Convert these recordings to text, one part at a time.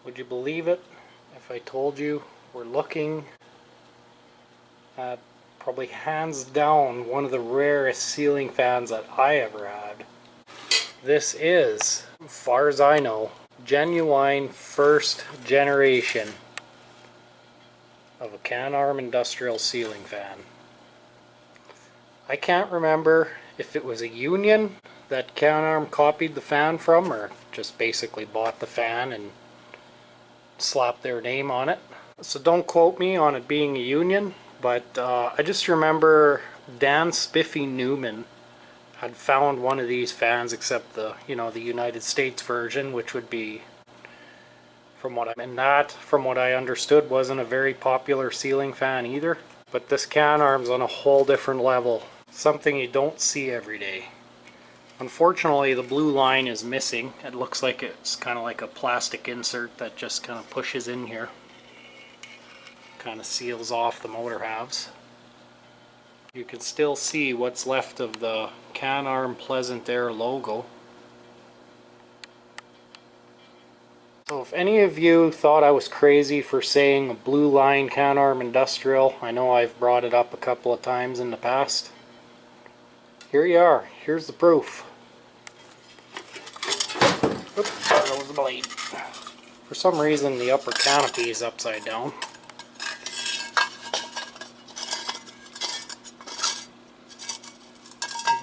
Would you believe it if I told you we're looking at probably hands down one of the rarest ceiling fans that I ever had. This is, as far as I know, genuine first generation of a Canarm industrial ceiling fan. I can't remember if it was a union that Canarm copied the fan from or just basically bought the fan and slapped their name on it. So don't quote me on it being a union, but I just remember Dan Spiffy Newman had found one of these fans, except the the United States version, which would be, from what I understood, wasn't a very popular ceiling fan either. But this Canarm's on a whole different level, something you don't see every day. Unfortunately, the blue line is missing. It looks like it's kind of like a plastic insert that just kind of pushes in here. Kind of seals off the motor halves. You can still see what's left of the Canarm Pleasant Air logo. So if any of you thought I was crazy for saying a Blue Line Canarm Industrial, I know I've brought it up a couple of times in the past. Here you are. Here's the proof. Oops, there goes the blade. For some reason the upper canopy is upside down.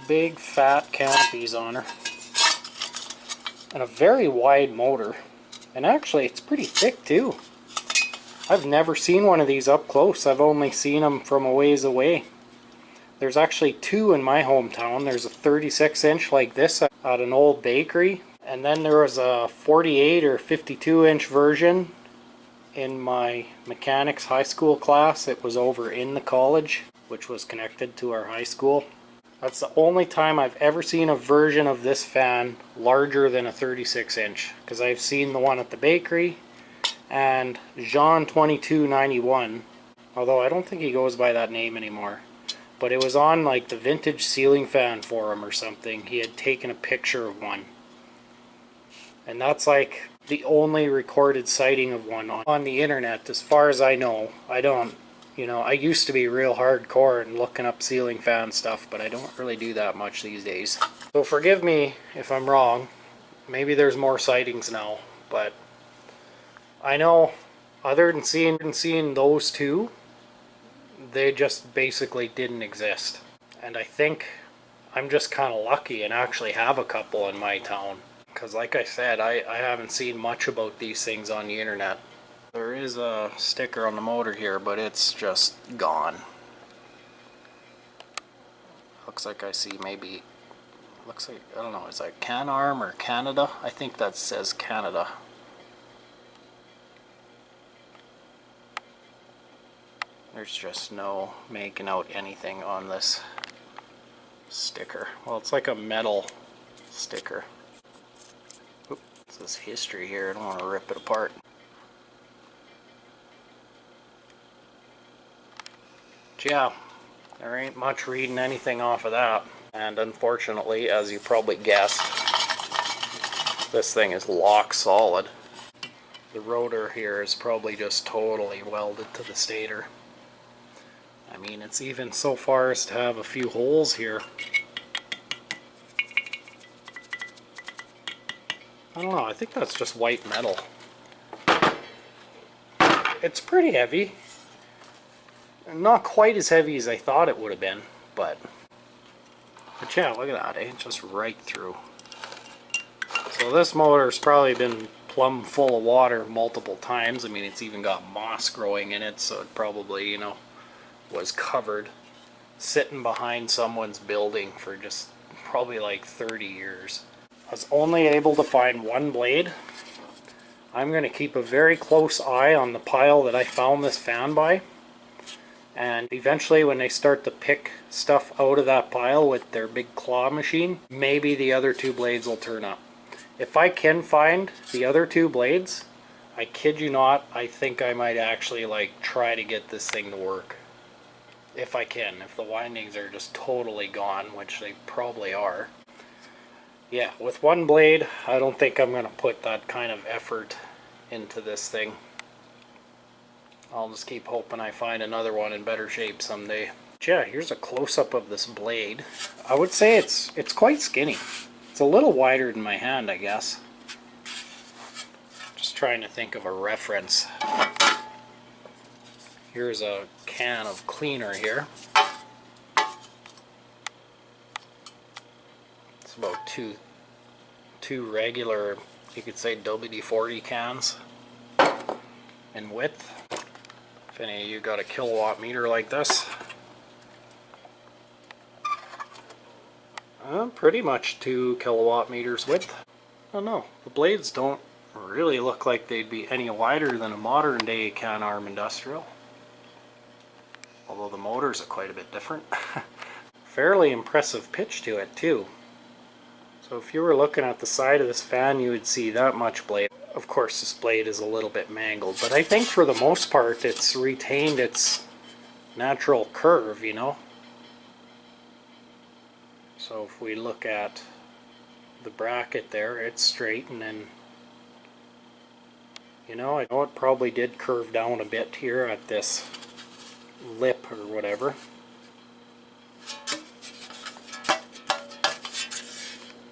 Big fat canopies on her. And a very wide motor. And actually it's pretty thick too. I've never seen one of these up close. I've only seen them from a ways away. There's actually two in my hometown. There's a 36-inch like this at an old bakery, and then there was a 48 or 52-inch version in my mechanics high school class. It was over in the college, which was connected to our high school. That's the only time I've ever seen a version of this fan larger than a 36-inch, because I've seen the one at the bakery and Jean 2291, although I don't think he goes by that name anymore. But it was on like the vintage ceiling fan forum or something. He had taken a picture of one. And that's like the only recorded sighting of one on the internet, as far as I know. I used to be real hardcore and looking up ceiling fan stuff, but I don't really do that much these days. So forgive me if I'm wrong. Maybe there's more sightings now, but I know other than seeing those two, they just basically didn't exist. And I think I'm just kind of lucky and actually have a couple in my town. Because like I said, I haven't seen much about these things on the internet. There is a sticker on the motor here, but it's just gone. Looks like I see maybe, looks like, I don't know, is that Canarm or Canada? I think that says Canada. There's just no making out anything on this sticker. Well, it's like a metal sticker. Oop, it says history here. I don't want to rip it apart. But yeah, there ain't much reading anything off of that. And unfortunately, as you probably guessed, this thing is lock solid. The rotor here is probably just totally welded to the stator. I mean, it's even so far as to have a few holes here. I don't know, I think that's just white metal. It's pretty heavy. Not quite as heavy as I thought it would have been, but yeah, look at that, eh? Just right through. So this motor's probably been plumb full of water multiple times. I mean, it's even got moss growing in it, so it probably, was covered, sitting behind someone's building for just probably like 30 years. I was only able to find one blade. I'm going to keep a very close eye on the pile that I found this fan by, and eventually when they start to pick stuff out of that pile with their big claw machine, maybe the other two blades will turn up. If I can find the other two blades, I kid you not, I think I might actually try to get this thing to work. If I can, if the windings are just totally gone, which they probably are. Yeah, with one blade, I don't think I'm going to put that kind of effort into this thing. I'll just keep hoping I find another one in better shape someday. But yeah, here's a close-up of this blade. I would say it's quite skinny. It's a little wider than my hand, I guess. Just trying to think of a reference. Here's a can of cleaner here. It's about two regular, you could say WD-40 cans in width. If any of you got a kilowatt meter like this. Pretty much 2 kilowatt meters width. I don't know, the blades don't really look like they'd be any wider than a modern day Canarm industrial. Although the motors are quite a bit different. Fairly impressive pitch to it too. So if you were looking at the side of this fan, you would see that much blade. Of course this blade is a little bit mangled, but I think for the most part it's retained its natural curve, you know. So if we look at the bracket there, it's straight, and then, you know, I know it probably did curve down a bit here at this lip or whatever.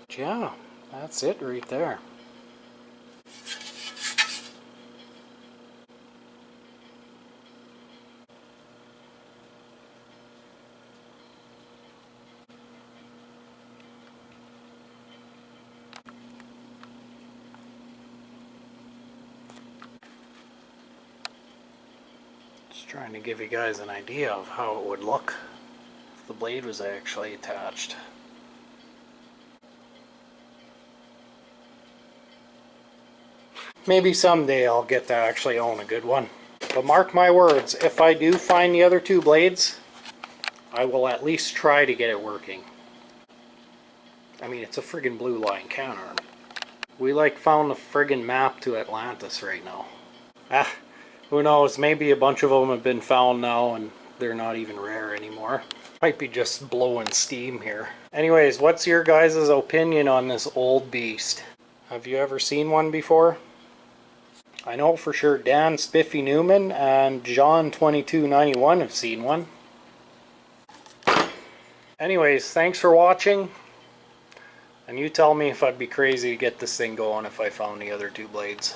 But yeah, that's it right there. Trying to give you guys an idea of how it would look if the blade was actually attached. Maybe someday I'll get to actually own a good one. But mark my words, if I do find the other 2 blades, I will at least try to get it working. I mean, it's a friggin' Blue Line Canarm. We like found the friggin' map to Atlantis right now. Who knows, maybe a bunch of them have been found now and they're not even rare anymore. Might be just blowing steam here. Anyways, what's your guys' opinion on this old beast? Have you ever seen one before? I know for sure Dan Spiffy Newman and John 2291 have seen one. Anyways, thanks for watching. And you tell me if I'd be crazy to get this thing going if I found the other 2 blades.